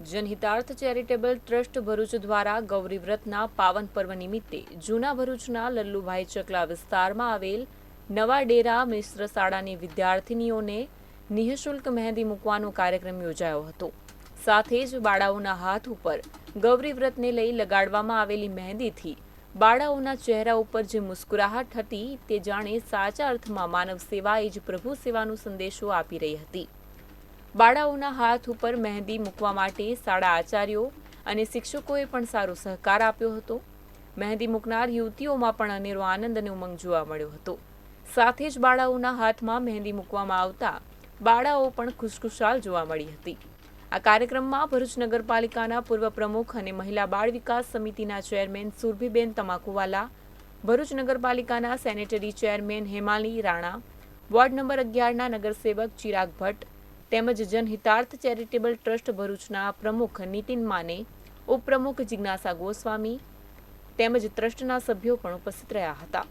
જનહિતાર્થ charitable trust Bharuch દ્વારા ગૌરી વ્રતના પાવન પર્વ નિમિત્તે જૂના ભરૂચના લલ્લુભાઈ ચકલા વિસ્તારમાં આવેલ નવા ડેરા મિશ્ર શાળાની વિદ્યાર્થિનીઓને નિઃશુલ્ક મહેંદી મૂકવાનો કાર્યક્રમ યોજાયો હતો। સાથે જ બાળાઓના હાથ ઉપર ગૌરી વ્રતને લઈ લગાડવામાં આવેલી મહેંદીથી બાળાઓના ચહેરા ઉપર જે મુસ્કુરાહટ હતી તે જાણે સાચા અર્થમાં માનવ સેવા એ જ પ્રભુ સેવાનો સંદેશો આપી રહી હતી। બાળાઓના હાથ ઉપર મહેંદી મૂકવા માટે શાળા આચાર્યો અને શિક્ષકોએ પણ સારો સહકાર આપ્યો હતો। મહેંદી મૂકનાર યુવતીઓમાં પણ અનેરો આનંદ અને ઉમંગ જોવા મળ્યો હતો। સાથે જ બાળાઓના હાથમાં મહેંદી મૂકવામાં આવતા બાળાઓ પણ ખુશખુશાલ જોવા મળી હતી। આ કાર્યક્રમમાં ભરૂચ નગરપાલિકાના પૂર્વ પ્રમુખ અને મહિલા બાળ વિકાસ સમિતિના ચેરમેન સુરભીબેન તમાકુવાલા, ભરૂચ નગરપાલિકાના sanitary chairman Hemali Rana, ward number 11ના નગરસેવક ચિરાગ ભટ્ટ તેમજ જનહિતાર્થ ચેરિટેબલ ટ્રસ્ટ ભરૂચના પ્રમુખ નીતિન માને, ઉપપ્રમુખ જિજ્ઞાસા ગોસ્વામી તેમજ ટ્રસ્ટના સભ્યો પણ ઉપસ્થિત રહ્યા હતા।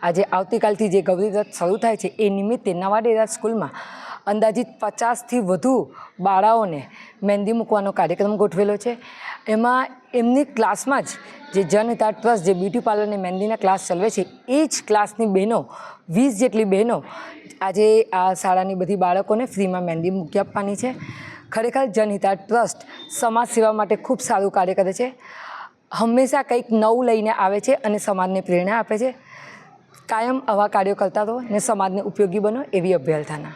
આજે આવતીકાલથી જે ગૌરી વ્રત શરૂ થાય છે એ નિમિત્તે નવા ડેરા સ્કૂલમાં અંદાજિત 50થી વધુ બાળાઓને મહેંદી મૂકવાનો કાર્યક્રમ ગોઠવેલો છે। એમાં એમની ક્લાસમાં જ જે જનહિતાર્થ ટ્રસ્ટ જે બ્યુટી પાર્લર અને મહેંદીના ક્લાસ ચલાવે છે એ જ ક્લાસની બહેનો 20 જેટલી બહેનો આજે આ શાળાની બધી બાળકોને ફ્રીમાં મહેંદી મૂકી આપવાની છે। ખરેખર જનહિતાર્થ ટ્રસ્ટ સમાજ સેવા માટે ખૂબ સારું કાર્ય કરે છે। હંમેશા કંઈક નવું લઈને આવે છે અને સમાજને પ્રેરણા આપે છે। કાયમ આવા કાર્યો કરતા રહો અને સમાજને ઉપયોગી બનો એવી અભ્યર્થના।